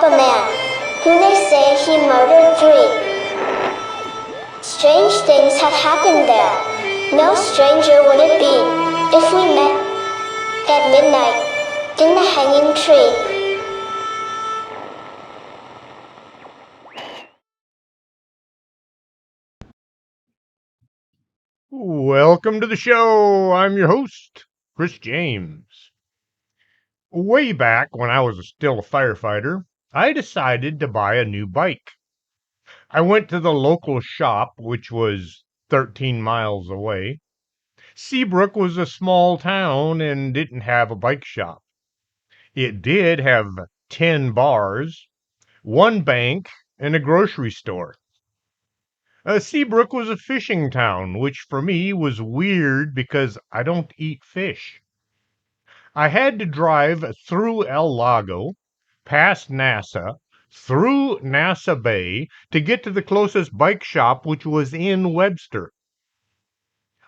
a man, who they say he murdered 3. Strange things have happened there. No stranger would it be if we met at midnight in the hanging tree. Welcome to the show. I'm your host, Chris James. Way back when I was still a firefighter, I decided to buy a new bike. I went to the local shop, which was 13 miles away. Seabrook was a small town and didn't have a bike shop. It did have 10 bars, one bank, and a grocery store. Seabrook was a fishing town, which for me was weird because I don't eat fish. I had to drive through El Lago, past NASA, through NASA Bay to get to the closest bike shop, which was in Webster.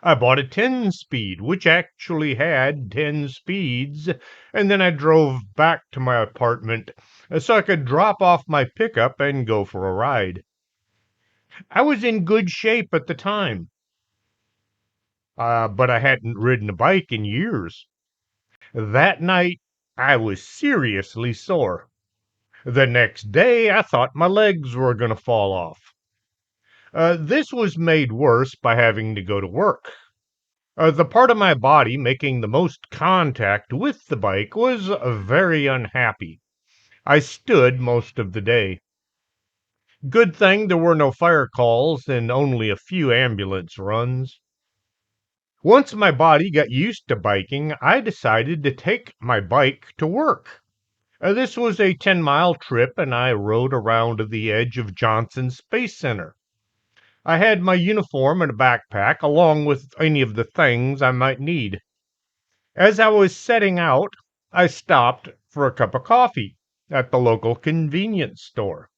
I bought a 10-speed, which actually had 10 speeds, and then I drove back to my apartment so I could drop off my pickup and go for a ride. I was in good shape at the time, but I hadn't ridden a bike in years. That night, I was seriously sore. The next day, I thought my legs were going to fall off. This was made worse by having to go to work. The part of my body making the most contact with the bike was very unhappy. I stood most of the day. Good thing there were no fire calls and only a few ambulance runs. Once my body got used to biking, I decided to take my bike to work. This was a 10-mile trip, and I rode around to the edge of Johnson Space Center. I had my uniform and a backpack, along with any of the things I might need. As I was setting out, I stopped for a cup of coffee at the local convenience store.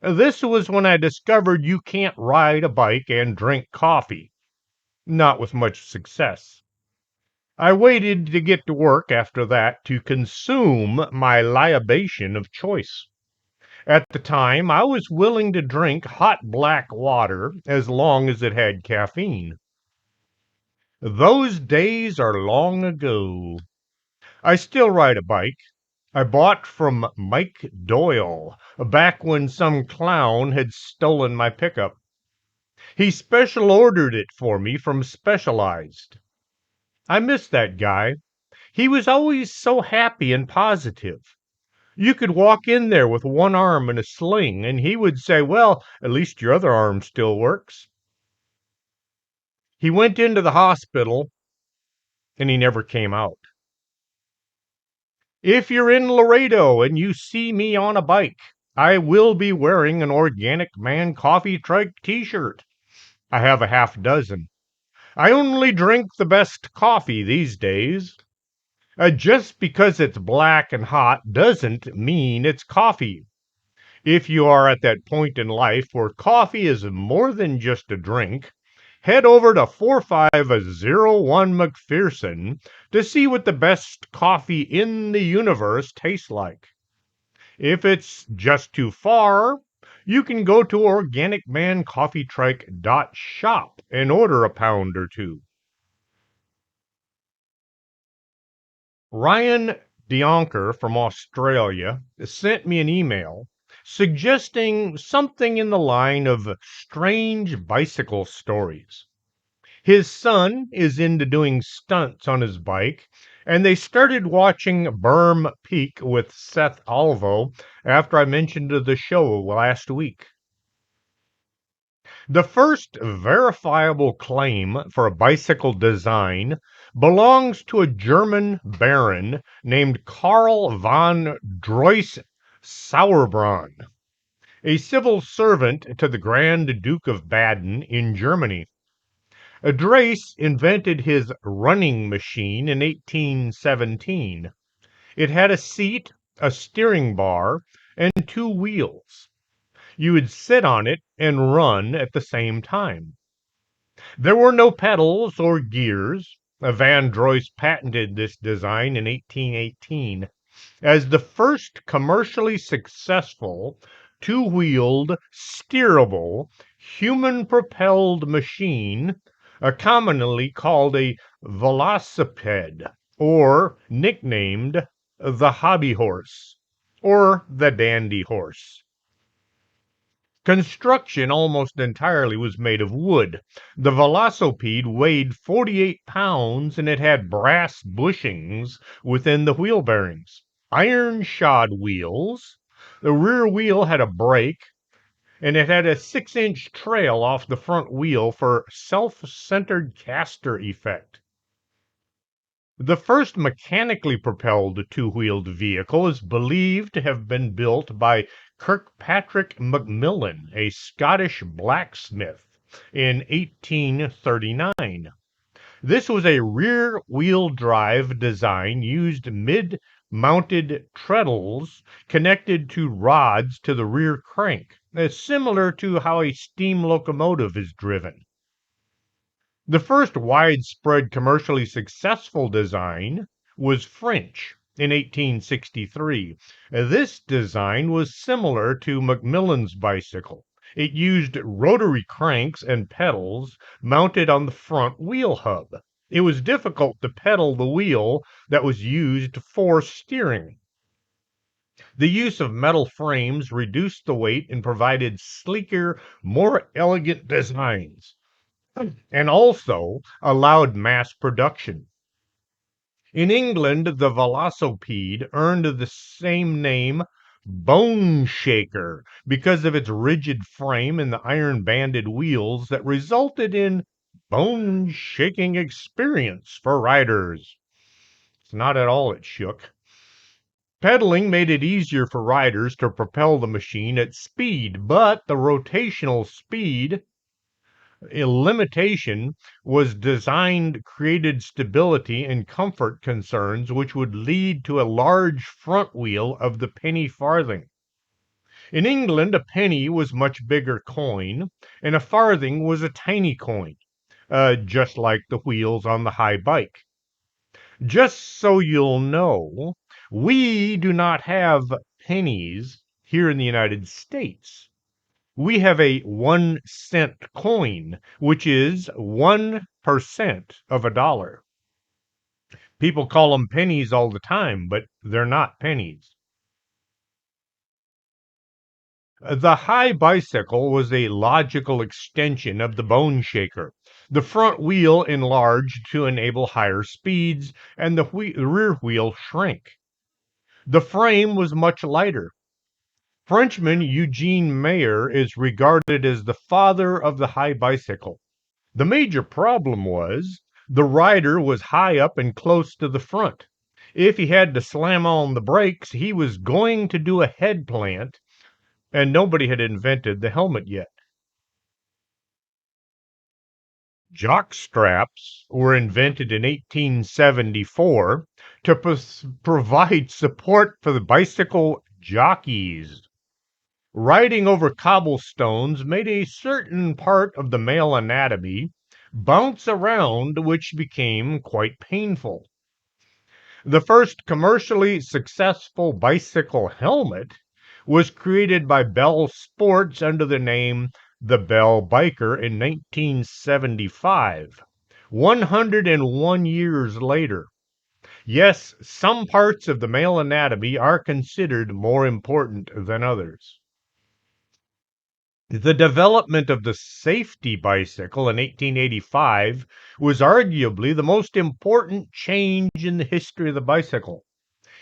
This was when I discovered you can't ride a bike and drink coffee. Not with much success. I waited to get to work after that to consume my libation of choice. At the time, I was willing to drink hot black water as long as it had caffeine. Those days are long ago. I still ride a bike. I bought from Mike Doyle back when some clown had stolen my pickup. He special ordered it for me from Specialized. I miss that guy. He was always so happy and positive. You could walk in there with one arm in a sling, and he would say, "Well, at least your other arm still works." He went into the hospital, and he never came out. If you're in Laredo and you see me on a bike, I will be wearing an Organic Man Coffee Truck t-shirt. I have a half dozen. I only drink the best coffee these days. Just because it's black and hot doesn't mean it's coffee. If you are at that point in life where coffee is more than just a drink, head over to 4501 McPherson to see what the best coffee in the universe tastes like. If it's just too far, you can go to organicmancoffeetrike.shop and order a pound or two. Ryan Dionker from Australia sent me an email suggesting something in the line of strange bicycle stories. His son is into doing stunts on his bike, and they started watching Berm Peak with Seth Alvo after I mentioned the show last week. The first verifiable claim for a bicycle design belongs to a German baron named Karl von Droyce Sauerbrunn, a civil servant to the Grand Duke of Baden in Germany. Droyce invented his running machine in 1817. It had a seat, a steering bar, and two wheels. You would sit on it and run at the same time. There were no pedals or gears. Van Droyce patented this design in 1818. as the first commercially successful two-wheeled, steerable, human-propelled machine, commonly called a velocipede, or nicknamed the hobby horse, or the dandy horse. Construction almost entirely was made of wood. The velocipede weighed 48 pounds and it had brass bushings within the wheel bearings, iron shod wheels. The rear wheel had a brake, and it had a 6-inch trail off the front wheel for self-centered caster effect. The first mechanically propelled two-wheeled vehicle is believed to have been built by Kirkpatrick Macmillan, a Scottish blacksmith, in 1839. This was a rear-wheel drive design used mid-mounted treadles connected to rods to the rear crank, similar to how a steam locomotive is driven. The first widespread commercially successful design was French in 1863. This design was similar to Macmillan's bicycle. It used rotary cranks and pedals mounted on the front wheel hub. It was difficult to pedal the wheel that was used for steering. The use of metal frames reduced the weight and provided sleeker, more elegant designs, and also allowed mass production. In England, the velocipede earned the same name, Bone Shaker, because of its rigid frame and the iron-banded wheels that resulted in bone-shaking experience for riders. It's not at all it shook. Pedaling made it easier for riders to propel the machine at speed, but the rotational speed limitation was created stability and comfort concerns, which would lead to a large front wheel of the penny farthing. In England, a penny was much bigger coin, and a farthing was a tiny coin, just like the wheels on the high bike. Just so you'll know, we do not have pennies here in the United States. We have a 1 cent coin, which is 1% of a dollar. People call them pennies all the time, but they're not pennies. The high bicycle was a logical extension of the bone shaker. The front wheel enlarged to enable higher speeds, and the rear wheel shrank. The frame was much lighter. Frenchman Eugene Mayer is regarded as the father of the high bicycle. The major problem was the rider was high up and close to the front. If he had to slam on the brakes, he was going to do a head plant, and nobody had invented the helmet yet. Jock straps were invented in 1874 to provide support for the bicycle jockeys. Riding over cobblestones made a certain part of the male anatomy bounce around, which became quite painful. The first commercially successful bicycle helmet was created by Bell Sports under the name the Bell Biker in 1975, 101 years later. Yes, some parts of the male anatomy are considered more important than others. The development of the safety bicycle in 1885 was arguably the most important change in the history of the bicycle.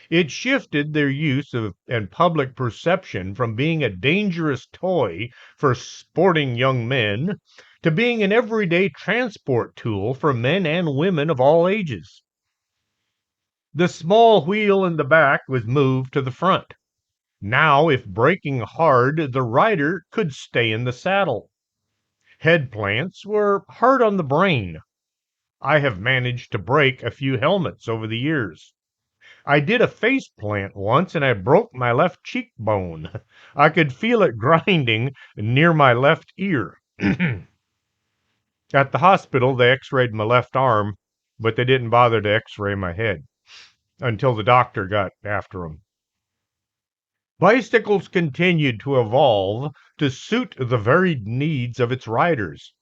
It shifted their use of and public perception from being a dangerous toy for sporting young men to being an everyday transport tool for men and women of all ages. The small wheel in the back was moved to the front. Now, if braking hard, the rider could stay in the saddle. Head plants were hard on the brain. I have managed to break a few helmets over the years. I did a face plant once and I broke my left cheekbone. I could feel it grinding near my left ear. At the hospital, they x-rayed my left arm, but they didn't bother to x-ray my head. until the doctor got after him. Bicycles continued to evolve to suit the varied needs of its riders.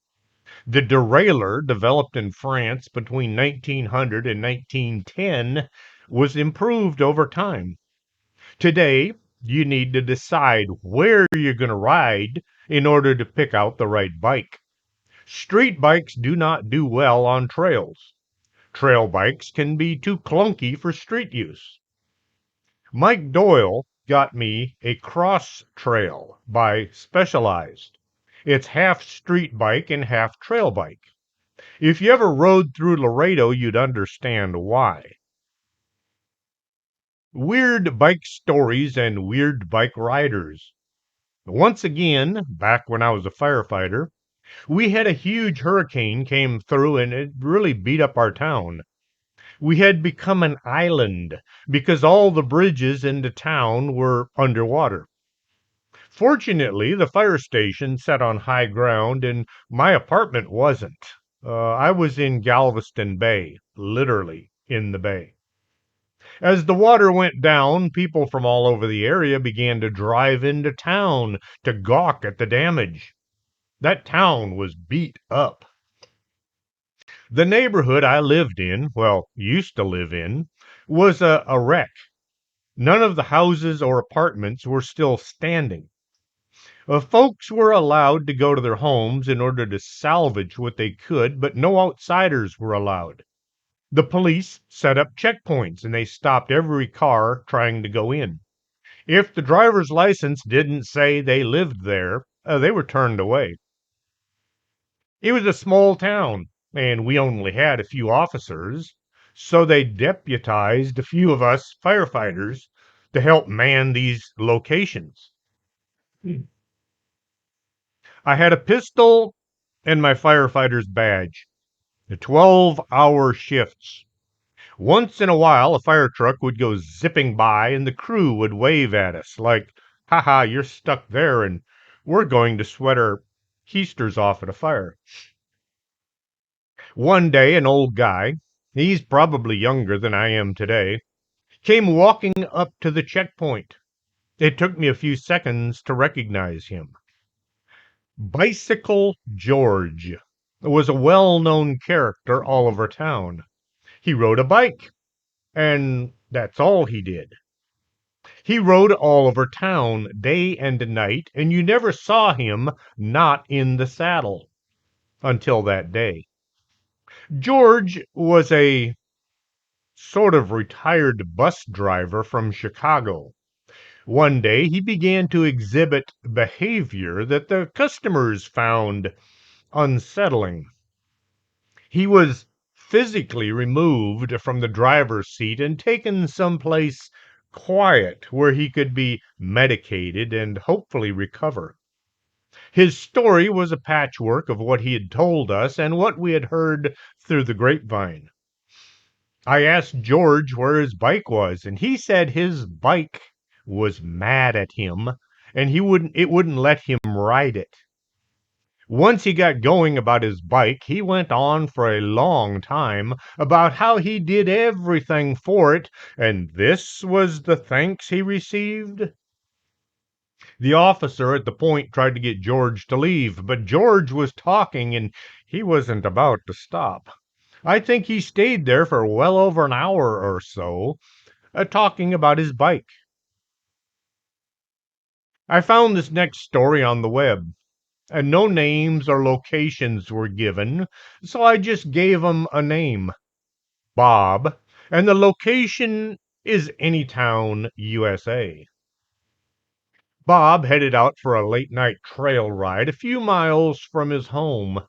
The derailleur, developed in France between 1900 and 1910, was improved over time. Today, you need to decide where you're going to ride in order to pick out the right bike. Street bikes do not do well on trails. Trail bikes can be too clunky for street use. Mike Doyle got me a Cross Trail by Specialized. It's half street bike and half trail bike. If you ever rode through Laredo, you'd understand why. Weird bike stories and weird bike riders. Once again, back when I was a firefighter, we had a huge hurricane came through and it really beat up our town. We had become an island because all the bridges into town were underwater. Fortunately, the fire station sat on high ground and my apartment wasn't. I was in Galveston Bay, literally in the bay. As the water went down, people from all over the area began to drive into town to gawk at the damage. That town was beat up. The neighborhood I lived in, well, used to live in, was a wreck. None of the houses or apartments were still standing. Folks were allowed to go to their homes in order to salvage what they could, but no outsiders were allowed. The police set up checkpoints and they stopped every car trying to go in. If the driver's license didn't say they lived there, they were turned away. It was a small town, and we only had a few officers, so they deputized a few of us firefighters to help man these locations. I had a pistol and my firefighter's badge. The 12-hour shifts. Once in a while, a fire truck would go zipping by and the crew would wave at us like, haha, you're stuck there and we're going to sweat our keisters off at a fire. One day, an old guy, he's probably younger than I am today, came walking up to the checkpoint. It took me a few seconds to recognize him. Bicycle George was a well-known character all over town. He rode a bike, and that's all he did. He rode all over town day and night, and you never saw him not in the saddle until that day. George was a sort of retired bus driver from Chicago. One day he began to exhibit behavior that the customers found unsettling. He was physically removed from the driver's seat and taken someplace quiet where he could be medicated and hopefully recover. His story was a patchwork of what he had told us and what we had heard through the grapevine. I asked George where his bike was, and he said his bike was mad at him and it wouldn't let him ride it. Once he got going about his bike, he went on for a long time about how he did everything for it, and this was the thanks he received. The officer at the point tried to get George to leave, but George was talking and he wasn't about to stop. I think he stayed there for well over an hour or so, talking about his bike. I found this next story on the web, and no names or locations were given, so I just gave him a name, Bob, and the location is Anytown, USA. Bob headed out for a late-night trail ride a few miles from his home.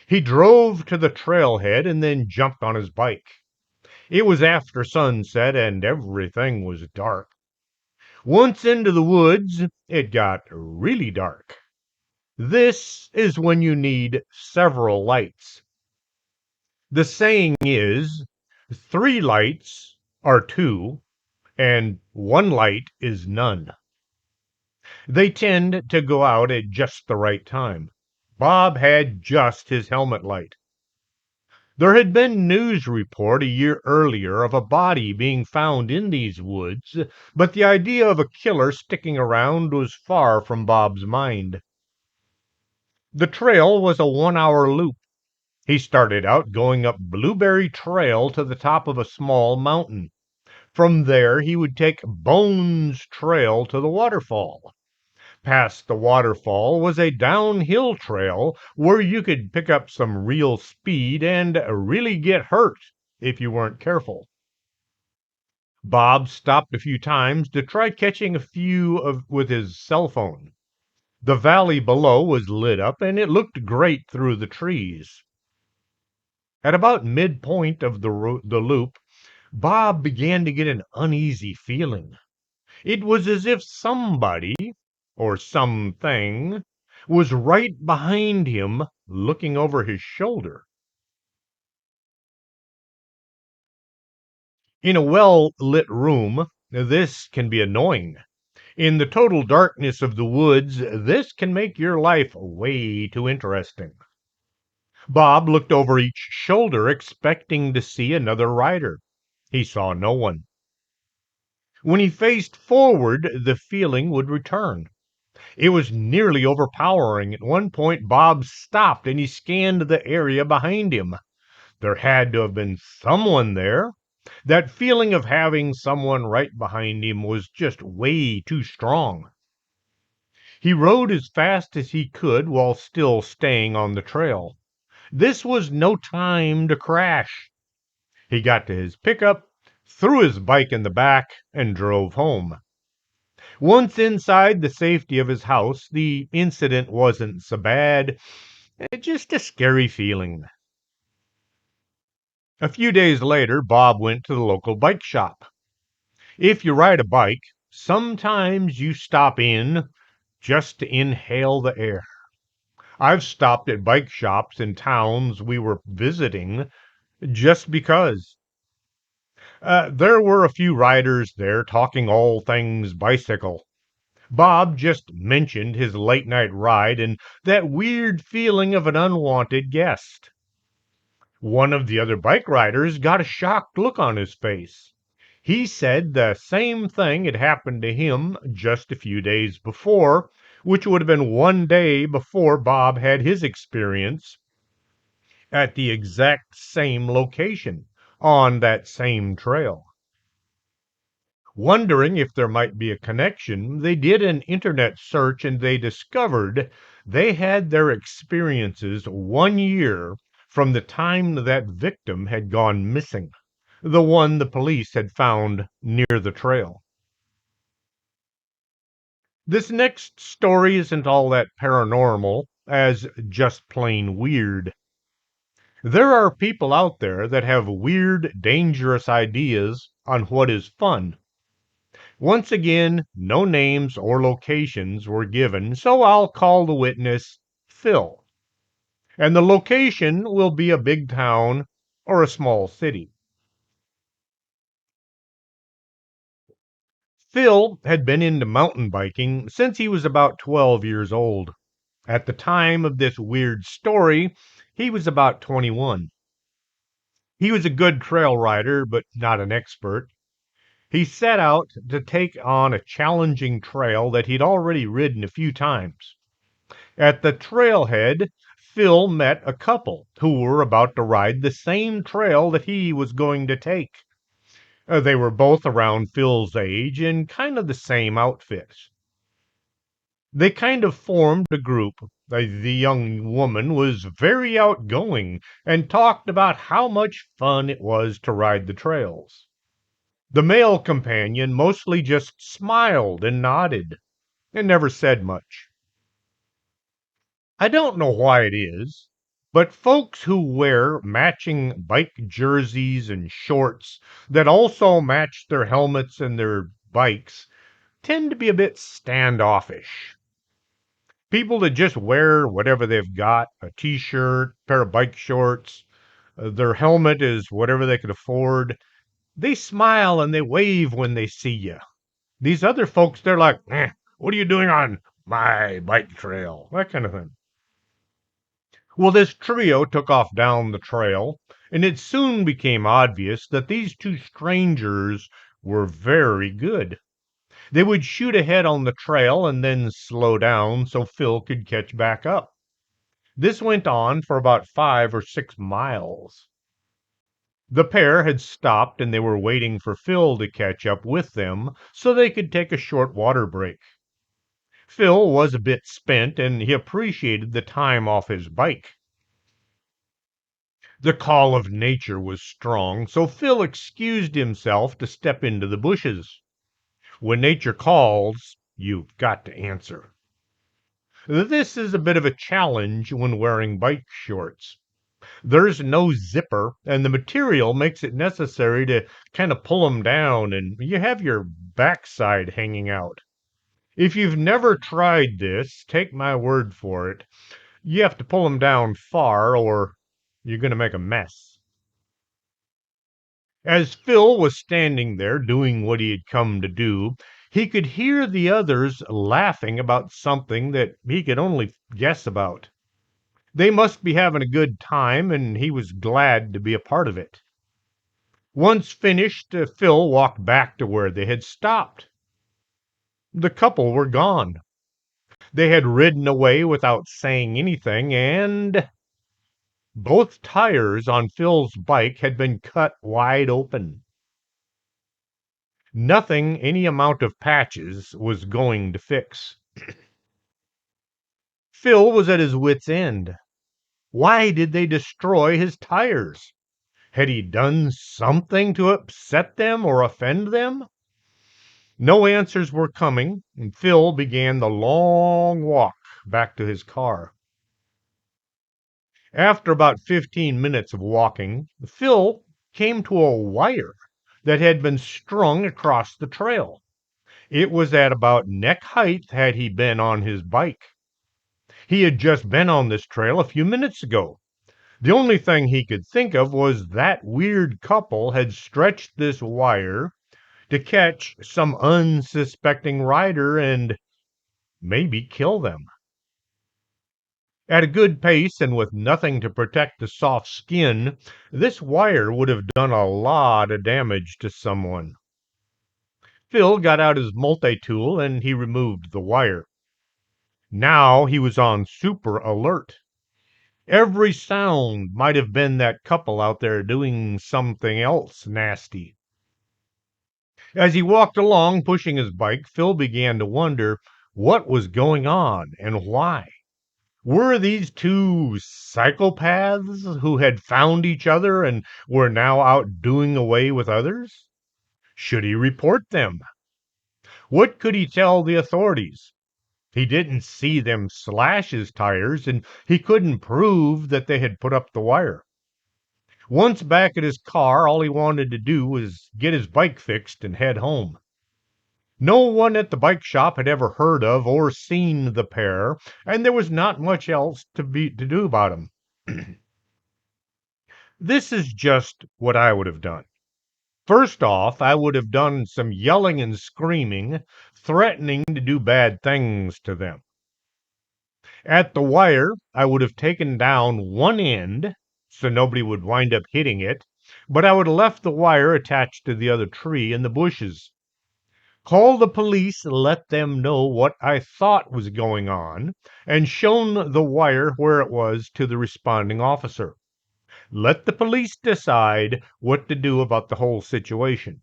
He drove to the trailhead and then jumped on his bike. It was after sunset and everything was dark. Once into the woods, it got really dark. This is when you need several lights. The saying is, 3 lights are 2, and 1 light is none. They tend to go out at just the right time. Bob had just his helmet light. There had been news report a year earlier of a body being found in these woods, but the idea of a killer sticking around was far from Bob's mind. The trail was a 1 hour loop. He started out going up Blueberry Trail to the top of a small mountain. From there, he would take Bones Trail to the waterfall. Past the waterfall was a downhill trail where you could pick up some real speed and really get hurt if you weren't careful. Bob stopped a few times to try catching a few with his cell phone. The valley below was lit up and it looked great through the trees. At about midpoint of the loop, Bob began to get an uneasy feeling. It was as if somebody, or something, was right behind him, looking over his shoulder. In a well-lit room, this can be annoying. In the total darkness of the woods, this can make your life way too interesting. Bob looked over each shoulder, expecting to see another rider. He saw no one. When he faced forward, the feeling would return. It was nearly overpowering. At one point, Bob stopped and he scanned the area behind him. There had to have been someone there. That feeling of having someone right behind him was just way too strong. He rode as fast as he could while still staying on the trail. This was no time to crash. He got to his pickup, threw his bike in the back, and drove home. Once inside the safety of his house, the incident wasn't so bad, just a scary feeling. A few days later, Bob went to the local bike shop. If you ride a bike, sometimes you stop in just to inhale the air. I've stopped at bike shops in towns we were visiting just because. There were a few riders there talking all things bicycle. Bob just mentioned his late night ride and that weird feeling of an unwanted guest. One of the other bike riders got a shocked look on his face. He said the same thing had happened to him just a few days before, which would have been one day before Bob had his experience at the exact same location on that same trail. Wondering if there might be a connection, they did an internet search and they discovered they had their experiences 1 year from the time that victim had gone missing, the one the police had found near the trail. This next story isn't all that paranormal as just plain weird. There are people out there that have weird, dangerous ideas on what is fun. Once again, no names or locations were given, so I'll call the witness Phil. And the location will be a big town or a small city. Phil had been into mountain biking since he was about 12 years old. At the time of this weird story, he was about 21. He was a good trail rider, but not an expert. He set out to take on a challenging trail that he'd already ridden a few times. At the trailhead, Phil met a couple who were about to ride the same trail that he was going to take. They were both around Phil's age and kind of the same outfits. They kind of formed a group. The young woman was very outgoing and talked about how much fun it was to ride the trails. The male companion mostly just smiled and nodded and never said much. I don't know why it is, but folks who wear matching bike jerseys and shorts that also match their helmets and their bikes tend to be a bit standoffish. People that just wear whatever they've got, a t-shirt, pair of bike shorts, their helmet is whatever they can afford, they smile and they wave when they see you. These other folks, they're like, what are you doing on my bike trail? That kind of thing. Well, this trio took off down the trail, and it soon became obvious that these two strangers were very good. They would shoot ahead on the trail and then slow down so Phil could catch back up. This went on for about 5 or 6 miles. The pair had stopped and they were waiting for Phil to catch up with them so they could take a short water break. Phil was a bit spent and he appreciated the time off his bike. The call of nature was strong, so Phil excused himself to step into the bushes. When nature calls, you've got to answer. This is a bit of a challenge when wearing bike shorts. There's no zipper, and the material makes it necessary to kind of pull them down, and you have your backside hanging out. If you've never tried this, take my word for it. You have to pull them down far, or you're going to make a mess. As Phil was standing there doing what he had come to do, he could hear the others laughing about something that he could only guess about. They must be having a good time, and he was glad to be a part of it. Once finished, Phil walked back to where they had stopped. The couple were gone. They had ridden away without saying anything, and both tires on Phil's bike had been cut wide open. Nothing any amount of patches was going to fix. Phil was at his wit's end. Why did they destroy his tires? Had he done something to upset them or offend them? No answers were coming, and Phil began the long walk back to his car. After about 15 minutes of walking, Phil came to a wire that had been strung across the trail. It was at about neck height had he been on his bike. He had just been on this trail a few minutes ago. The only thing he could think of was that weird couple had stretched this wire to catch some unsuspecting rider and maybe kill them. At a good pace and with nothing to protect the soft skin, this wire would have done a lot of damage to someone. Phil got out his multi-tool and he removed the wire. Now he was on super alert. Every sound might have been that couple out there doing something else nasty. As he walked along pushing his bike, Phil began to wonder what was going on and why. Were these two psychopaths who had found each other and were now out doing away with others? Should he report them? What could he tell the authorities? He didn't see them slash his tires, and he couldn't prove that they had put up the wire. Once back at his car, all he wanted to do was get his bike fixed and head home. No one at the bike shop had ever heard of or seen the pair, and there was not much else to do about them. This is just what I would have done. First off, I would have done some yelling and screaming, threatening to do bad things to them. At the wire, I would have taken down one end so nobody would wind up hitting it, but I would have left the wire attached to the other tree in the bushes. Call the police and let them know what I thought was going on, and shown the wire where it was to the responding officer. Let the police decide what to do about the whole situation.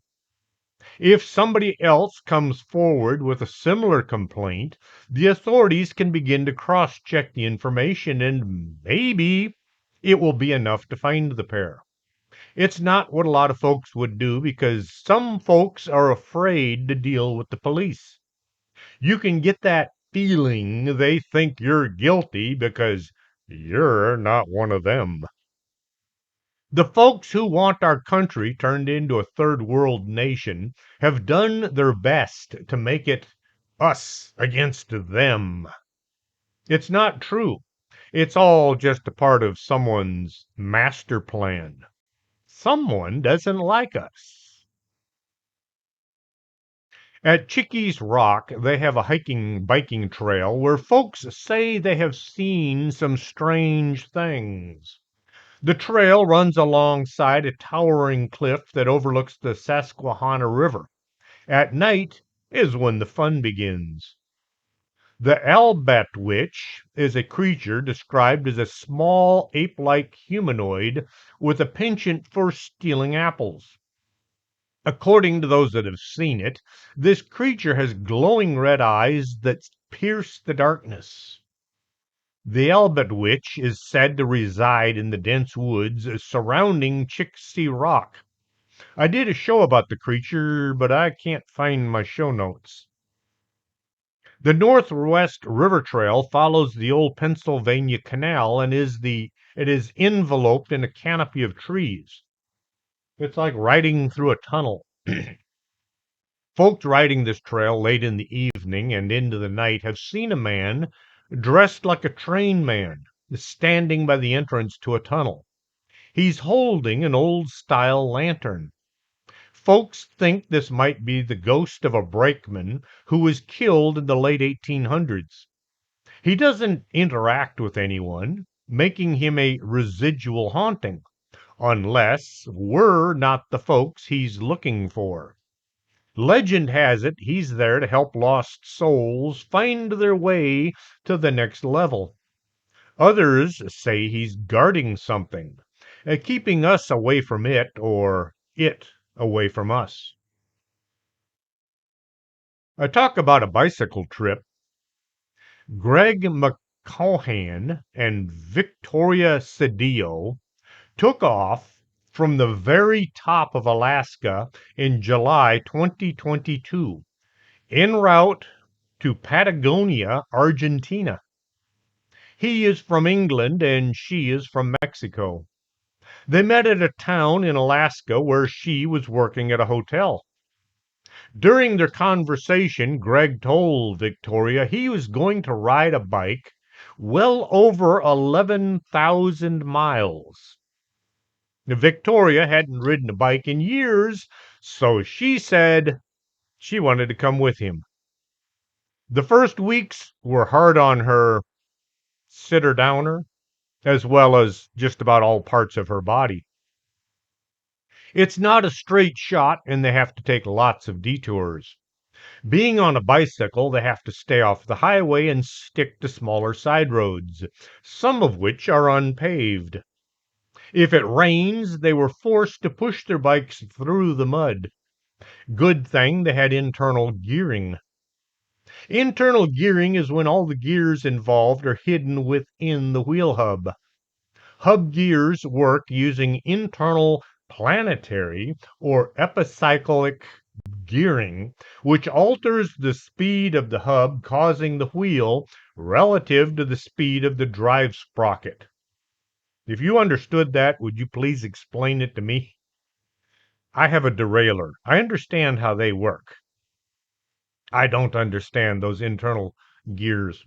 If somebody else comes forward with a similar complaint, the authorities can begin to cross-check the information and maybe it will be enough to find the pair. It's not what a lot of folks would do because some folks are afraid to deal with the police. You can get that feeling they think you're guilty because you're not one of them. The folks who want our country turned into a third world nation have done their best to make it us against them. It's not true. It's all just a part of someone's master plan. Someone doesn't like us. At Chickies Rock, they have a biking trail where folks say they have seen some strange things. The trail runs alongside a towering cliff that overlooks the Susquehanna River. At night is when the fun begins. The Albatwitch is a creature described as a small ape-like humanoid with a penchant for stealing apples. According to those that have seen it, this creature has glowing red eyes that pierce the darkness. The Albatwitch is said to reside in the dense woods surrounding Chixie Rock. I did a show about the creature, but I can't find my show notes. The Northwest River Trail follows the old Pennsylvania Canal and it is enveloped in a canopy of trees. It's like riding through a tunnel. Folks riding this trail late in the evening and into the night have seen a man dressed like a train man standing by the entrance to a tunnel. He's holding an old style lantern. Folks think this might be the ghost of a brakeman who was killed in the late 1800s. He doesn't interact with anyone, making him a residual haunting, unless we're not the folks he's looking for. Legend has it he's there to help lost souls find their way to the next level. Others say he's guarding something, keeping us away from it or it away from us. I talk about a bicycle trip. Greg McCaughan and Victoria Cedillo took off from the very top of Alaska in July 2022 en route to Patagonia, Argentina. He is from England and she is from Mexico. They met at a town in Alaska where she was working at a hotel. During their conversation, Greg told Victoria he was going to ride a bike well over 11,000 miles. Victoria hadn't ridden a bike in years, so she said she wanted to come with him. The first weeks were hard on her sitter downer, as well as just about all parts of her body. It's not a straight shot, and they have to take lots of detours. Being on a bicycle, they have to stay off the highway and stick to smaller side roads, some of which are unpaved. If it rains, they were forced to push their bikes through the mud. Good thing they had internal gearing. Internal gearing is when all the gears involved are hidden within the wheel hub. Hub gears work using internal planetary or epicyclic gearing, which alters the speed of the hub, causing the wheel relative to the speed of the drive sprocket. If you understood that, would you please explain it to me? I have a derailleur. I understand how they work. I don't understand those internal gears.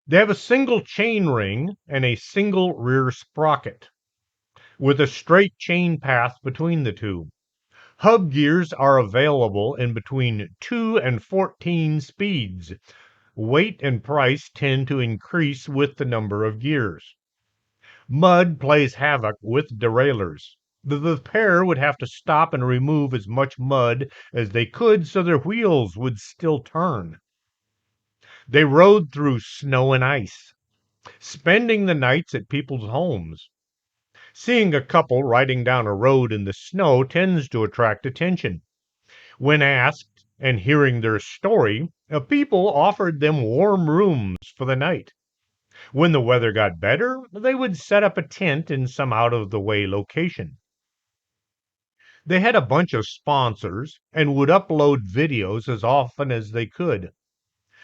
They have a single chain ring and a single rear sprocket, with a straight chain path between the two. Hub gears are available in between 2 and 14 speeds. Weight and price tend to increase with the number of gears. Mud plays havoc with derailleurs. The pair would have to stop and remove as much mud as they could so their wheels would still turn. They rode through snow and ice, spending the nights at people's homes. Seeing a couple riding down a road in the snow tends to attract attention. When asked and hearing their story, people offered them warm rooms for the night. When the weather got better, they would set up a tent in some out of the way location. They had a bunch of sponsors and would upload videos as often as they could.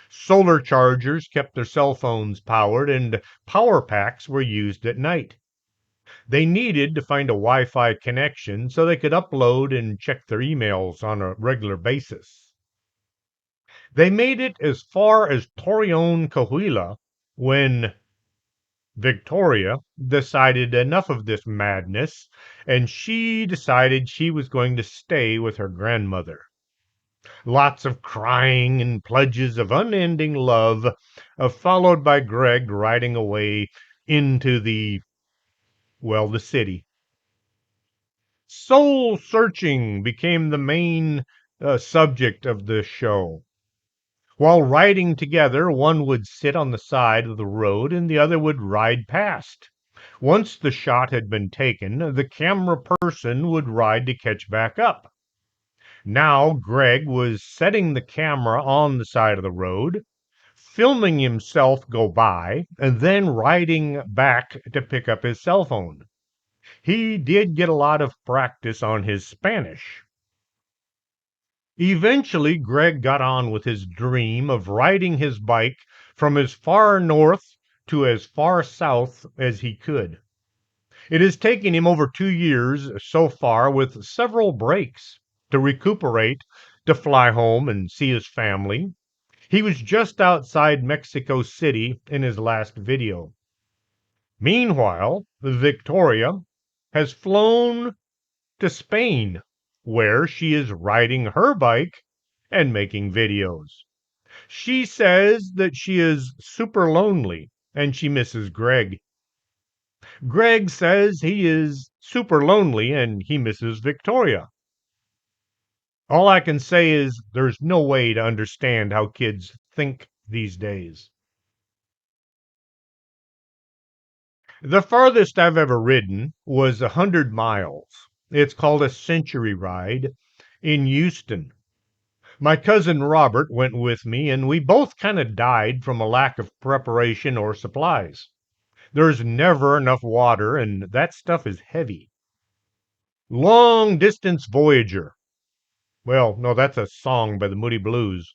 Solar chargers kept their cell phones powered, and power packs were used at night. They needed to find a Wi-Fi connection so they could upload and check their emails on a regular basis. They made it as far as Torreon, Coahuila, when Victoria decided enough of this madness, and she decided she was going to stay with her grandmother. Lots of crying and pledges of unending love, followed by Greg riding away into the Well, the city. Soul searching became the main subject of the show. While riding together, one would sit on the side of the road and the other would ride past. Once the shot had been taken, the camera person would ride to catch back up. Now Greg was setting the camera on the side of the road, filming himself go by, and then riding back to pick up his cell phone. He did get a lot of practice on his Spanish. Eventually, Greg got on with his dream of riding his bike from as far north to as far south as he could. It has taken him over 2 years so far, with several breaks to recuperate, to fly home and see his family. He was just outside Mexico City in his last video. Meanwhile, Victoria has flown to Spain, where she is riding her bike and making videos. She says that she is super lonely and she misses Greg. Greg says he is super lonely and he misses Victoria. All I can say is there's no way to understand how kids think these days. The farthest I've ever ridden was 100 miles. It's called a Century Ride in Houston. My cousin Robert went with me, and we both kind of died from a lack of preparation or supplies. There's never enough water, and that stuff is heavy. Long Distance Voyager. Well, no, that's a song by the Moody Blues.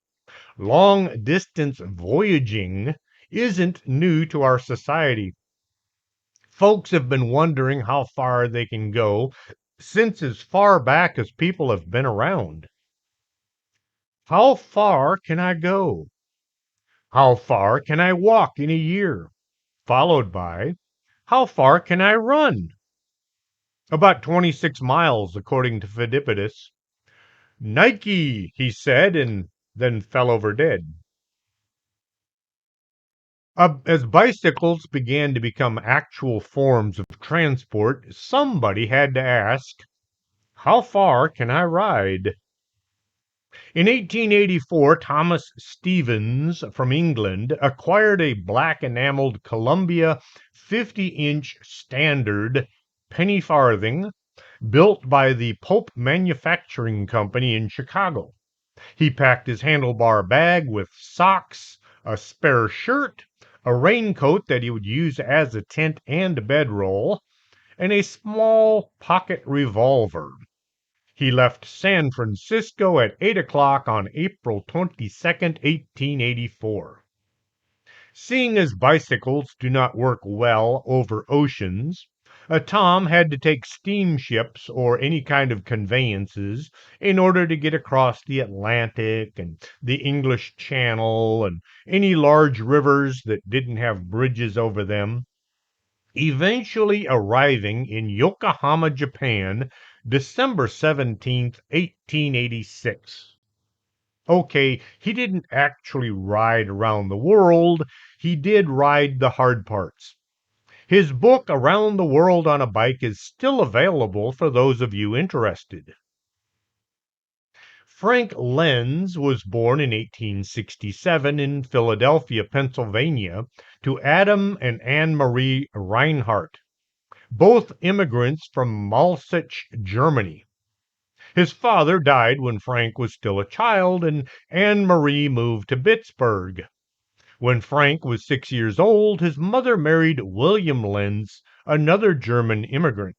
Long distance voyaging isn't new to our society. Folks have been wondering how far they can go since as far back as people have been around. How far can I go? How far can I walk in a year? Followed by, how far can I run? About 26 miles, according to Phidippides. Nike, he said, and then fell over dead. As bicycles began to become actual forms of transport, somebody had to ask, how far can I ride? In 1884, Thomas Stevens from England acquired a black enameled Columbia 50-inch standard penny farthing built by the Pope Manufacturing Company in Chicago. He packed his handlebar bag with socks, a spare shirt, a raincoat that he would use as a tent and bedroll, and a small pocket revolver. He left San Francisco at 8 o'clock on April 22nd, 1884. Seeing as bicycles do not work well over oceans, Tom had to take steamships or any kind of conveyances in order to get across the Atlantic and the English Channel and any large rivers that didn't have bridges over them, eventually arriving in Yokohama, Japan, December 17th, 1886. Okay, he didn't actually ride around the world, he did ride the hard parts. His book, Around the World on a Bike, is still available for those of you interested. Frank Lenz was born in 1867 in Philadelphia, Pennsylvania, to Adam and Anne Marie Reinhardt, both immigrants from Malzach, Germany. His father died when Frank was still a child, and Anne Marie moved to Pittsburgh. When Frank was 6 years old, his mother married William Lenz, another German immigrant.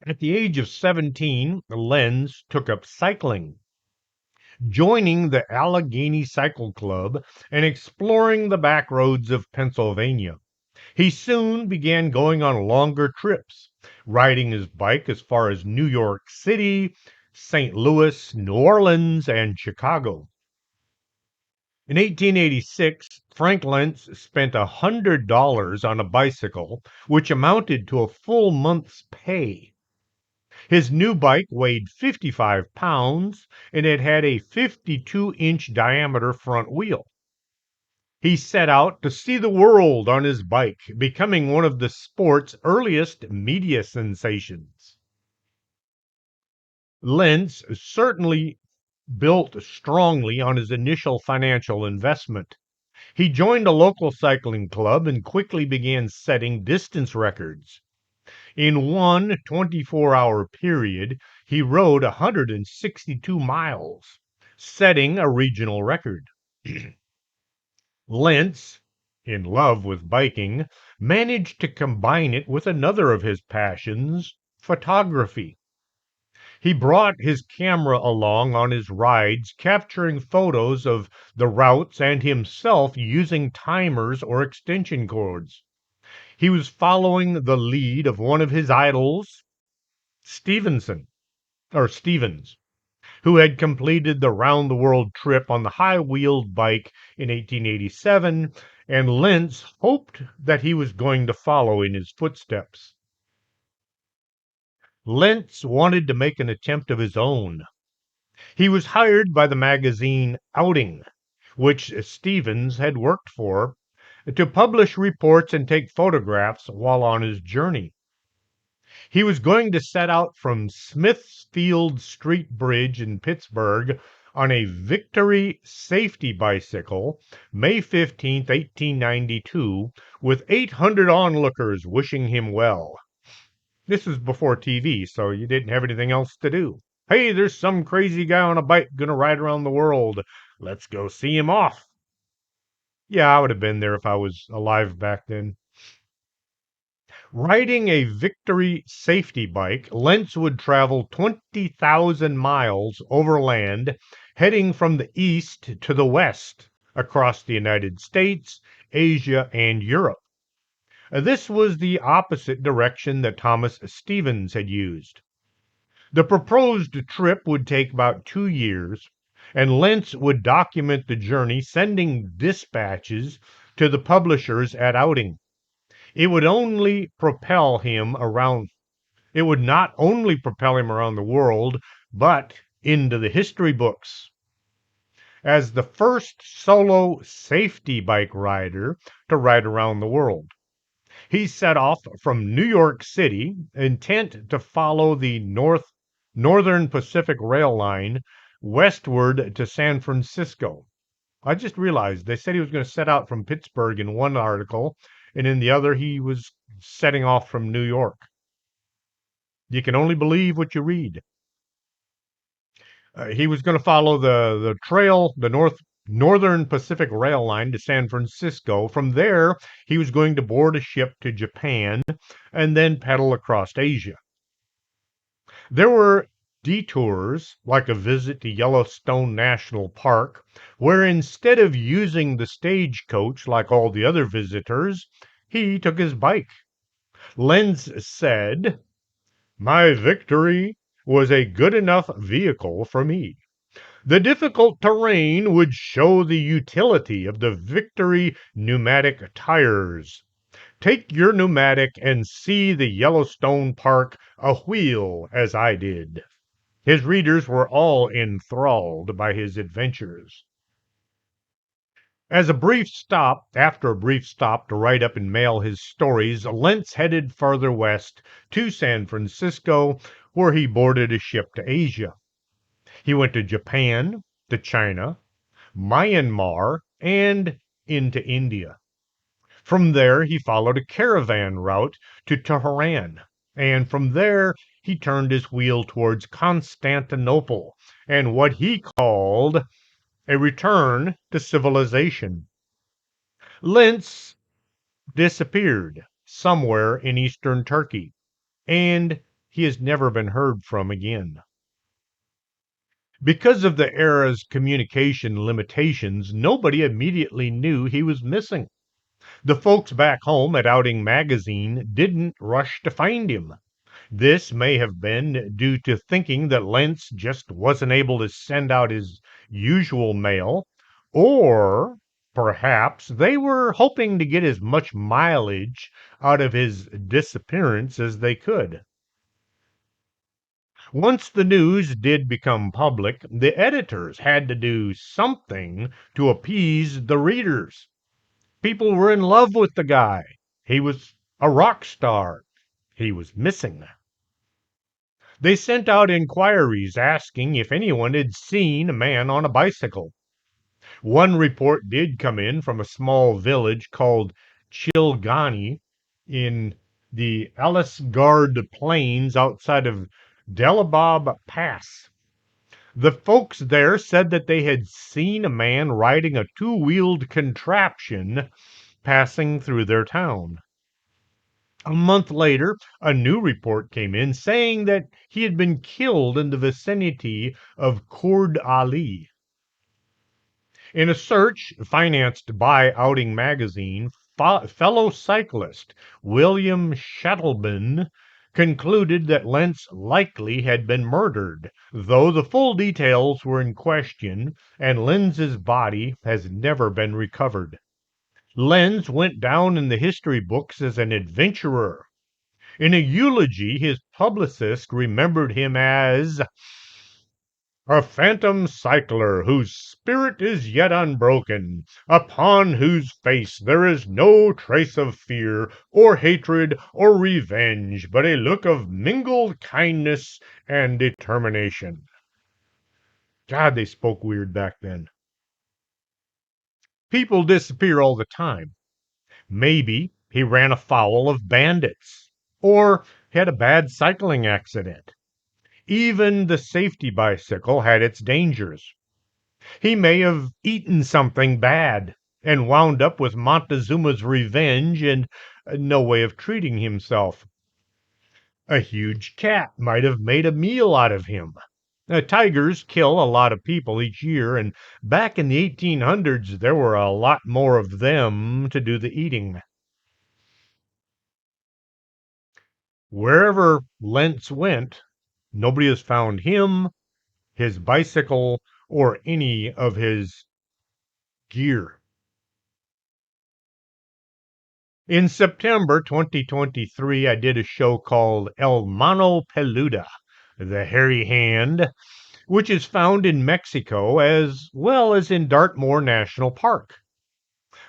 At the age of 17, Lenz took up cycling, joining the Allegheny Cycle Club and exploring the back roads of Pennsylvania. He soon began going on longer trips, riding his bike as far as New York City, St. Louis, New Orleans, and Chicago. In 1886, Frank Lenz spent $100 on a bicycle, which amounted to a full month's pay. His new bike weighed 55 pounds, and it had a 52-inch diameter front wheel. He set out to see the world on his bike, becoming one of the sport's earliest media sensations. Lentz certainly built strongly on his initial financial investment. He joined a local cycling club and quickly began setting distance records. In one 24-hour period, he rode 162 miles, setting a regional record. Lentz, in love with biking, managed to combine it with another of his passions, photography. He brought his camera along on his rides, capturing photos of the routes and himself using timers or extension cords. He was following the lead of one of his idols, Stevenson, or Stevens, who had completed the round the world trip on the high wheeled bike in 1887, and Lentz hoped that he was going to follow in his footsteps. Lentz wanted to make an attempt of his own. He was hired by the magazine Outing, which Stevens had worked for, to publish reports and take photographs while on his journey. He was going to set out from Smithfield Street Bridge in Pittsburgh on a Victory safety bicycle, May 15, 1892, with 800 onlookers wishing him well. This was before TV, so you didn't have anything else to do. Hey, there's some crazy guy on a bike gonna ride around the world. Let's go see him off. Yeah, I would have been there if I was alive back then. Riding a Victory safety bike, Lentz would travel 20,000 miles overland, heading from the east to the west across the United States, Asia, and Europe. This was the opposite direction that Thomas Stevens had used. The proposed trip would take about 2 years, and Lentz would document the journey, sending dispatches to the publishers at Outing. It would only propel him around it would not only propel him around the world, but into the history books as the first solo safety bike rider to ride around the world. He set off from New York City, intent to follow the Northern Pacific Rail line westward to San Francisco. I just realized they said he was going to set out from Pittsburgh in one article, and in the other, he was setting off from New York. You can only believe what you read. He was going to follow the trail, the Northern Pacific Rail line to San Francisco. From there, he was going to board a ship to Japan and then pedal across Asia. There were detours, like a visit to Yellowstone National Park, where instead of using the stagecoach like all the other visitors, he took his bike. Lentz said, "My Victory was a good enough vehicle for me. The difficult terrain would show the utility of the Victory pneumatic tires. Take your pneumatic and see the Yellowstone Park a-wheel as I did." His readers were all enthralled by his adventures. After a brief stop to write up and mail his stories, Lentz headed farther west to San Francisco, where he boarded a ship to Asia. He went to Japan, to China, Myanmar, and into India. From there, he followed a caravan route to Tehran, and from there, he turned his wheel towards Constantinople and what he called a return to civilization. Lentz disappeared somewhere in eastern Turkey, and he has never been heard from again. Because of the era's communication limitations, nobody immediately knew he was missing. The folks back home at Outing Magazine didn't rush to find him. This may have been due to thinking that Lentz just wasn't able to send out his usual mail, or perhaps they were hoping to get as much mileage out of his disappearance as they could. Once the news did become public, the editors had to do something to appease the readers. People were in love with the guy. He was a rock star. He was missing. They sent out inquiries asking if anyone had seen a man on a bicycle. One report did come in from a small village called Chilgani in the Alisgard Plains outside of Delabab Pass. The folks there said that they had seen a man riding a two-wheeled contraption passing through their town. A month later, a new report came in saying that he had been killed in the vicinity of Kurd Ali. In a search financed by Outing Magazine, fellow cyclist William Shettleben concluded that Lentz likely had been murdered, though the full details were in question and Lenz's body has never been recovered. Lenz went down in the history books as an adventurer. In a eulogy, his publicist remembered him as a phantom cycler whose spirit is yet unbroken, upon whose face there is no trace of fear or hatred or revenge, but a look of mingled kindness and determination. God, they spoke weird back then. People disappear all the time. Maybe he ran afoul of bandits or had a bad cycling accident. Even the safety bicycle had its dangers. He may have eaten something bad and wound up with Montezuma's revenge and no way of treating himself. A huge cat might have made a meal out of him. Tigers kill a lot of people each year, and back in the 1800s, there were a lot more of them to do the eating. Wherever Lentz went, nobody has found him, his bicycle, or any of his gear. In September 2023, I did a show called El Mano Peluda, the hairy hand, which is found in Mexico as well as in Dartmoor National Park.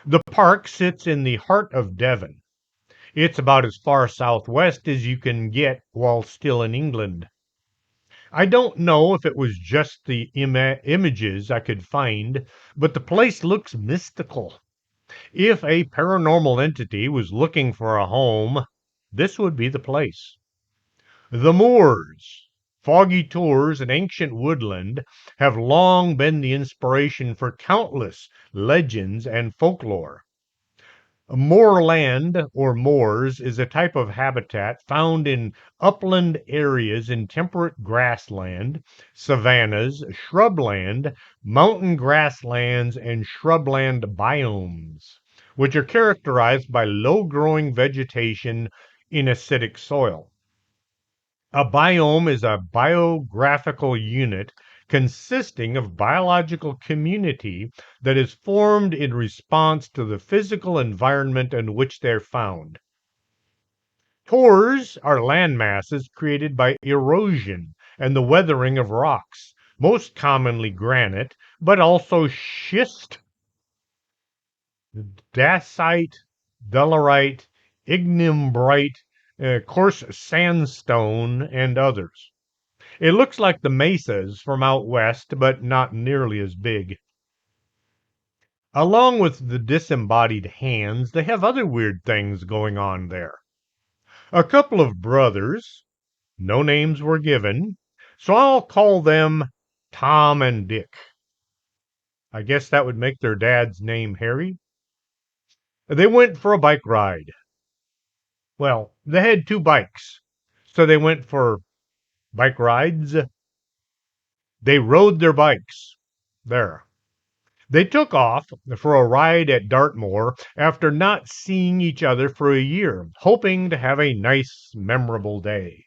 The park sits in the heart of Devon. It's about as far southwest as you can get while still in England. I don't know if it was just the images I could find, but the place looks mystical. If a paranormal entity was looking for a home, this would be the place. The moors, foggy tors, and ancient woodland have long been the inspiration for countless legends and folklore. Moorland or moors is a type of habitat found in upland areas in temperate grassland, savannas, shrubland, mountain grasslands, and shrubland biomes, which are characterized by low-growing vegetation in acidic soil. A biome is a biographical unit consisting of biological community that is formed in response to the physical environment in which they're found. Tors are land masses created by erosion and the weathering of rocks, most commonly granite, but also schist, dacite, dolerite, ignimbrite, coarse sandstone, and others. It looks like the mesas from out west, but not nearly as big. Along with the disembodied hands, they have other weird things going on there. A couple of brothers, no names were given, so I'll call them Tom and Dick. I guess that would make their dad's name Harry. They went for a bike ride. Well, they had two bikes, so they went for bike rides. They rode their bikes. There. They took off for a ride at Dartmoor after not seeing each other for a year, hoping to have a nice, memorable day.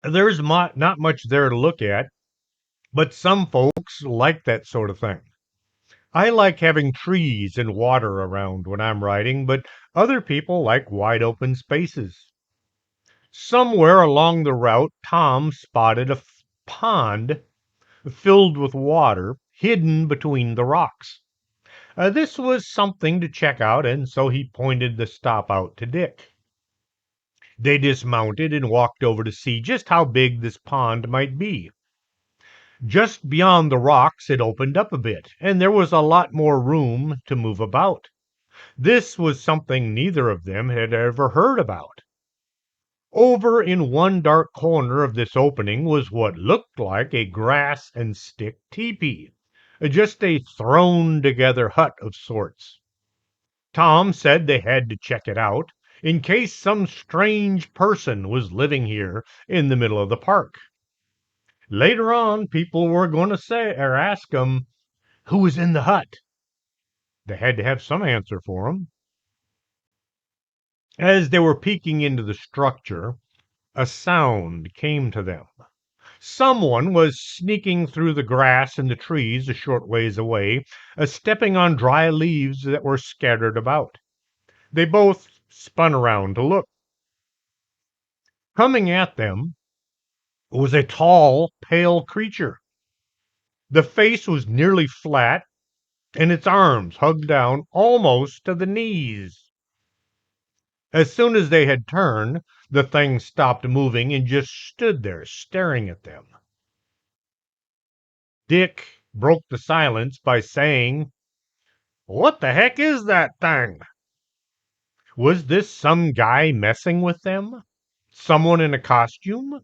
There's not much there to look at, but some folks like that sort of thing. I like having trees and water around when I'm riding, but other people like wide open spaces. Somewhere along the route, Tom spotted a pond filled with water hidden between the rocks. This was something to check out, and so he pointed the stop out to Dick. They dismounted and walked over to see just how big this pond might be. Just beyond the rocks it opened up a bit, and there was a lot more room to move about. This was something neither of them had ever heard about. Over in one dark corner of this opening was what looked like a grass and stick teepee, just a thrown together hut of sorts. Tom said they had to check it out in case some strange person was living here in the middle of the park. Later on, people were going to say or ask him who was in the hut. They had to have some answer for him. As they were peeking into the structure, a sound came to them. Someone was sneaking through the grass and the trees a short ways away, stepping on dry leaves that were scattered about. They both spun around to look. Coming at them was a tall, pale creature. The face was nearly flat, and its arms hugged down almost to the knees. As soon as they had turned, the thing stopped moving and just stood there staring at them. Dick broke the silence by saying, "What the heck is that thing?" Was this some guy messing with them? Someone in a costume?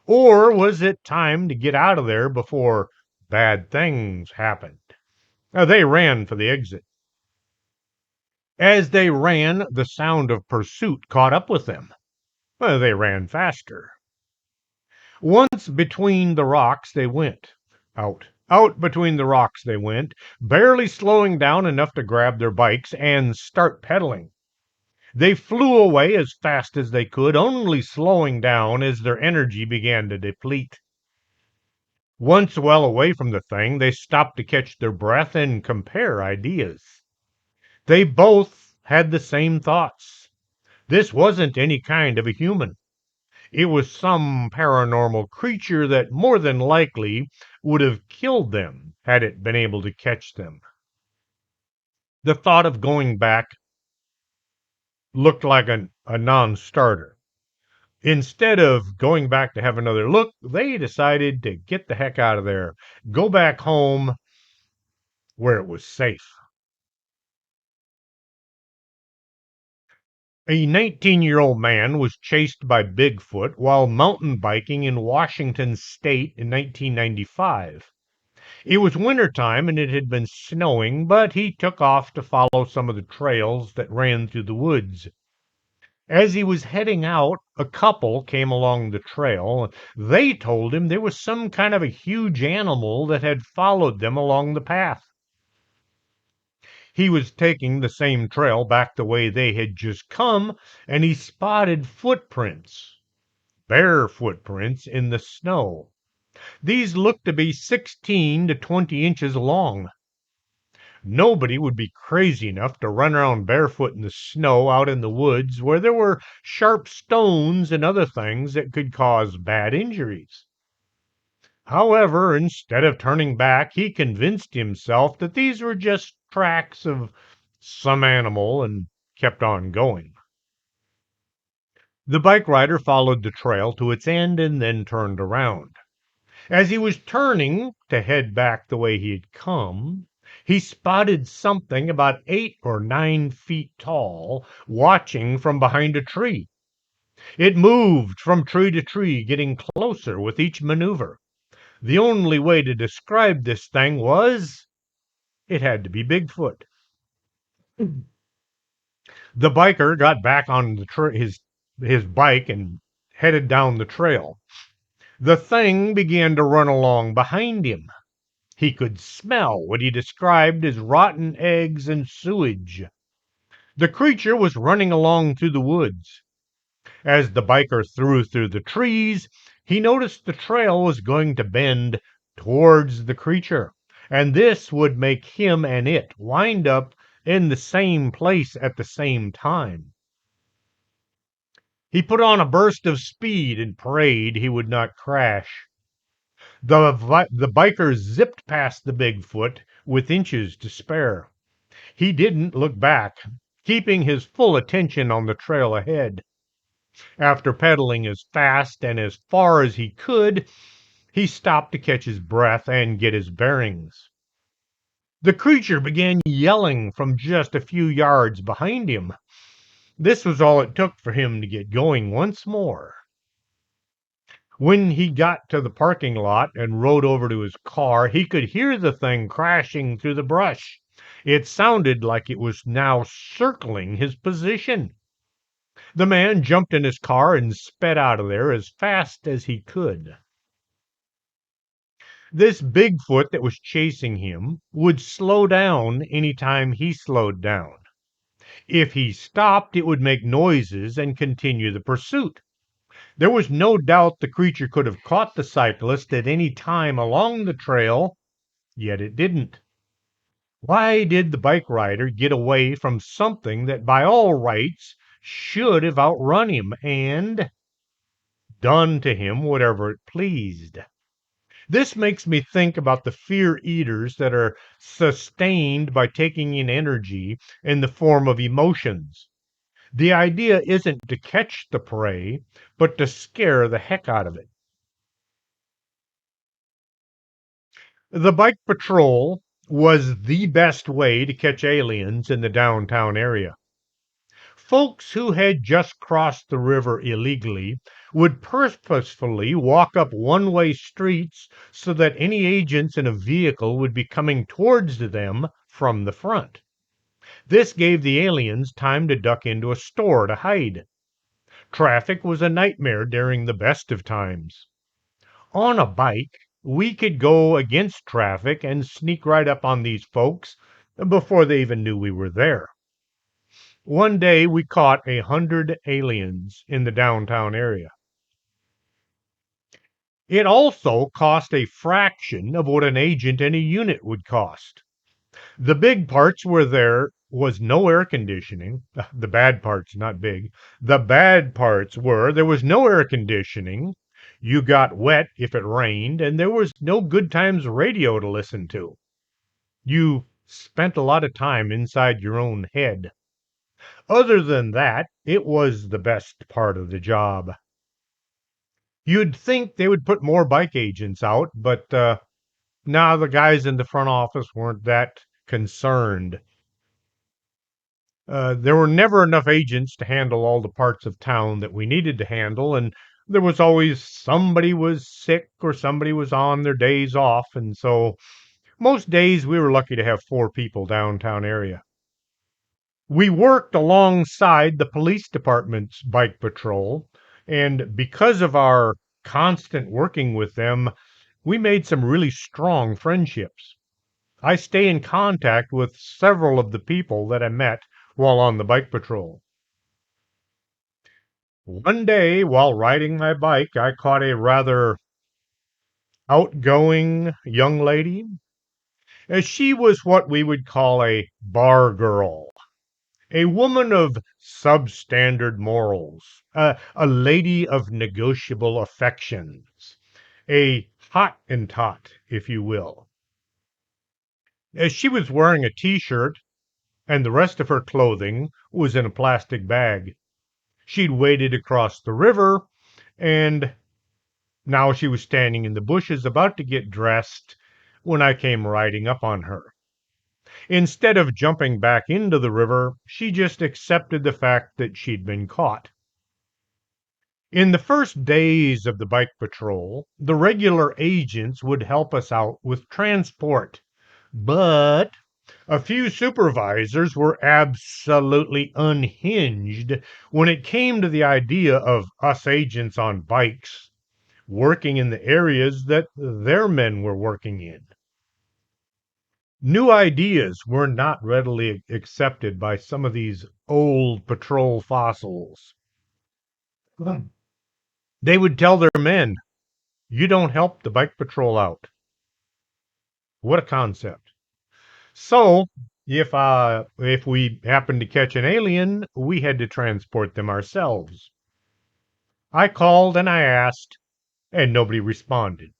Or was it time to get out of there before bad things happened? They ran for the exit. As they ran, the sound of pursuit caught up with them. They ran faster. Once between the rocks they went. Out between the rocks they went, barely slowing down enough to grab their bikes and start pedaling. They flew away as fast as they could, only slowing down as their energy began to deplete. Once well away from the thing, they stopped to catch their breath and compare ideas. They both had the same thoughts. This wasn't any kind of a human. It was some paranormal creature that more than likely would have killed them had it been able to catch them. The thought of going back looked like a non-starter. Instead of going back to have another look, they decided to get the heck out of there, go back home where it was safe. A 19-year-old man was chased by Bigfoot while mountain biking in Washington state in 1995. It was wintertime and it had been snowing, but he took off to follow some of the trails that ran through the woods. As he was heading out, a couple came along the trail. They told him there was some kind of a huge animal that had followed them along the path. He was taking the same trail back the way they had just come, and he spotted footprints, bare footprints in the snow. These looked to be 16 to 20 inches long. Nobody would be crazy enough to run around barefoot in the snow out in the woods where there were sharp stones and other things that could cause bad injuries. However, instead of turning back, he convinced himself that these were just tracks of some animal and kept on going. The bike rider followed the trail to its end and then turned around. As he was turning to head back the way he had come, he spotted something about 8 or 9 feet tall watching from behind a tree. It moved from tree to tree, getting closer with each maneuver. The only way to describe this thing was it had to be Bigfoot. The biker got back on his bike and headed down the trail. The thing began to run along behind him. He could smell what he described as rotten eggs and sewage. The creature was running along through the woods. As the biker threw through the trees, he noticed the trail was going to bend towards the creature, and this would make him and it wind up in the same place at the same time. He put on a burst of speed and prayed he would not crash. The biker zipped past the Bigfoot with inches to spare. He didn't look back, keeping his full attention on the trail ahead. After pedaling as fast and as far as he could, he stopped to catch his breath and get his bearings. The creature began yelling from just a few yards behind him. This was all it took for him to get going once more. When he got to the parking lot and rode over to his car, he could hear the thing crashing through the brush. It sounded like it was now circling his position. The man jumped in his car and sped out of there as fast as he could. This Bigfoot that was chasing him would slow down any time he slowed down. If he stopped, it would make noises and continue the pursuit. There was no doubt the creature could have caught the cyclist at any time along the trail, yet it didn't. Why did the bike rider get away from something that by all rights should have outrun him and done to him whatever it pleased? This makes me think about the fear eaters that are sustained by taking in energy in the form of emotions. The idea isn't to catch the prey, but to scare the heck out of it. The bike patrol was the best way to catch aliens in the downtown area. Folks who had just crossed the river illegally would purposefully walk up one-way streets so that any agents in a vehicle would be coming towards them from the front. This gave the aliens time to duck into a store to hide. Traffic was a nightmare during the best of times. On a bike, we could go against traffic and sneak right up on these folks before they even knew we were there. One day we caught 100 aliens in the downtown area. It also cost a fraction of what an agent in a unit would cost. The big parts were there was no air conditioning. The bad parts, not big. The bad parts were there was no air conditioning. You got wet if it rained, and there was no good times radio to listen to. You spent a lot of time inside your own head. Other than that, it was the best part of the job. You'd think they would put more bike agents out, but nah, the guys in the front office weren't that concerned. There were never enough agents to handle all the parts of town that we needed to handle, and there was always somebody was sick or somebody was on their days off, and so most days we were lucky to have 4 people downtown area. We worked alongside the police department's bike patrol, and because of our constant working with them, we made some really strong friendships. I stay in contact with several of the people that I met while on the bike patrol. One day, while riding my bike, I caught a rather outgoing young lady. She was what we would call a bar girl. A woman of substandard morals, a lady of negotiable affections, a Hottentot, if you will. She was wearing a t-shirt, and the rest of her clothing was in a plastic bag. She'd waded across the river, and now she was standing in the bushes about to get dressed when I came riding up on her. Instead of jumping back into the river, she just accepted the fact that she'd been caught. In the first days of the bike patrol, the regular agents would help us out with transport, but a few supervisors were absolutely unhinged when it came to the idea of us agents on bikes working in the areas that their men were working in. New ideas were not readily accepted by some of these old patrol fossils. They would tell their men, "You don't help the bike patrol out." What a concept. So, if we happened to catch an alien, we had to transport them ourselves. I called and I asked, and nobody responded.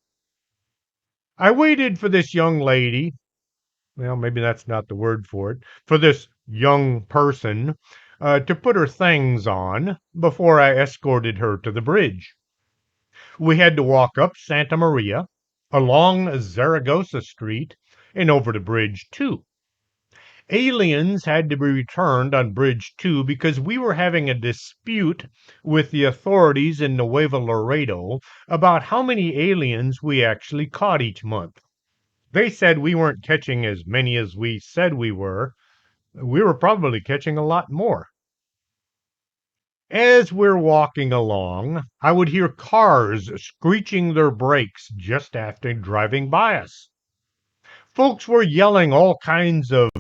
I waited for this young lady well, maybe that's not the word for it, for this young person to put her things on before I escorted her to the bridge. We had to walk up Santa Maria, along Zaragoza Street, and over the bridge, too. Aliens had to be returned on Bridge 2 because we were having a dispute with the authorities in Nuevo Laredo about how many aliens we actually caught each month. They said we weren't catching as many as we said we were. We were probably catching a lot more. As we're walking along, I would hear cars screeching their brakes just after driving by us. Folks were yelling all kinds of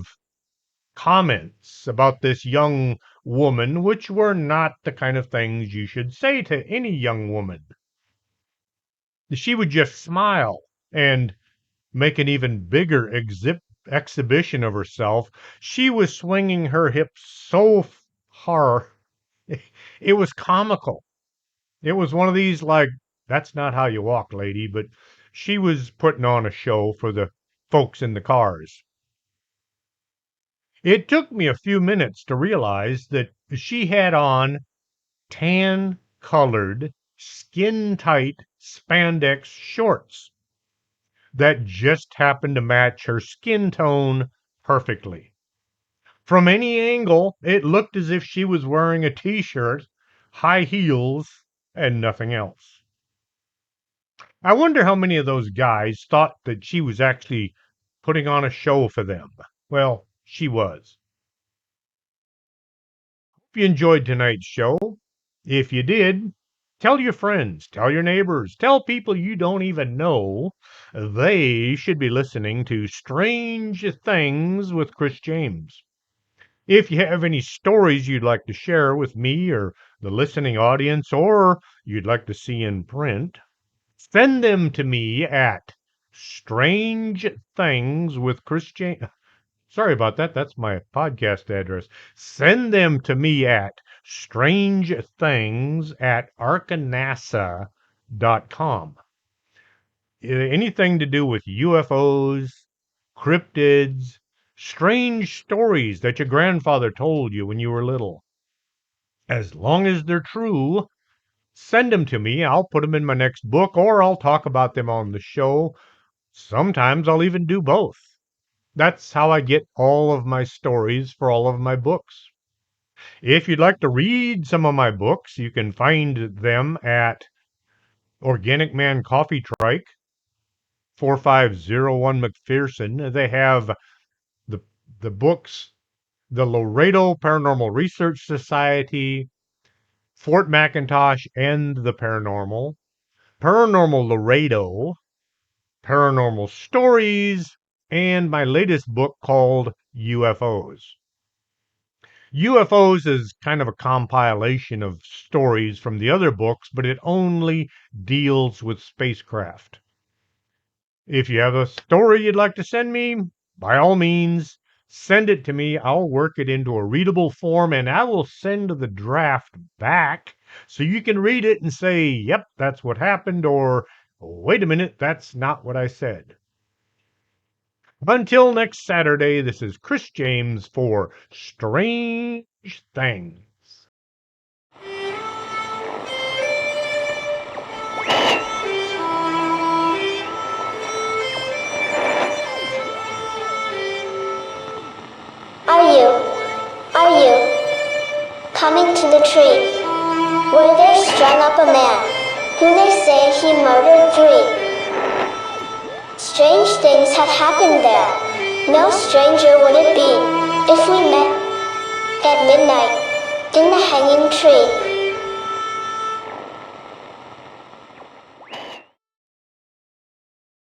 comments about this young woman, which were not the kind of things you should say to any young woman. She would just smile and make an even bigger exhibition of herself. She was swinging her hips so hard, it was comical. It was one of these, like, that's not how you walk, lady, but she was putting on a show for the folks in the cars. It took me a few minutes to realize that she had on tan colored, skin tight spandex shorts that just happened to match her skin tone perfectly. From any angle, it looked as if she was wearing a t-shirt, high heels, and nothing else. I wonder how many of those guys thought that she was actually putting on a show for them. Well, she was. Hope you enjoyed tonight's show. If you did, tell your friends, tell your neighbors, tell people you don't even know they should be listening to Strange Things with Chris James. If you have any stories you'd like to share with me or the listening audience, or you'd like to see in print, send them to me at Strange Things with Chris James. Sorry about that. That's my podcast address. Send them to me at strangethings@arkanasa.com. Anything to do with UFOs, cryptids, strange stories that your grandfather told you when you were little. As long as they're true, send them to me. I'll put them in my next book, or I'll talk about them on the show. Sometimes I'll even do both. That's how I get all of my stories for all of my books. If you'd like to read some of my books, you can find them at Organic Man Coffee Trike, 4501 McPherson. They have the the books, the Laredo Paranormal Research Society, Fort McIntosh and the Paranormal, Paranormal Laredo, Paranormal Stories, and my latest book called UFOs. UFOs is kind of a compilation of stories from the other books, but it only deals with spacecraft. If you have a story you'd like to send me, by all means, send it to me. I'll work it into a readable form and I will send the draft back so you can read it and say, yep, that's what happened, or wait a minute, that's not what I said. Until next Saturday, this is Chris James for Strange Things. Are you coming to the tree where they strung up a man who they say he murdered 3? Strange things have happened there. No stranger would it be if we met at midnight in the hanging tree.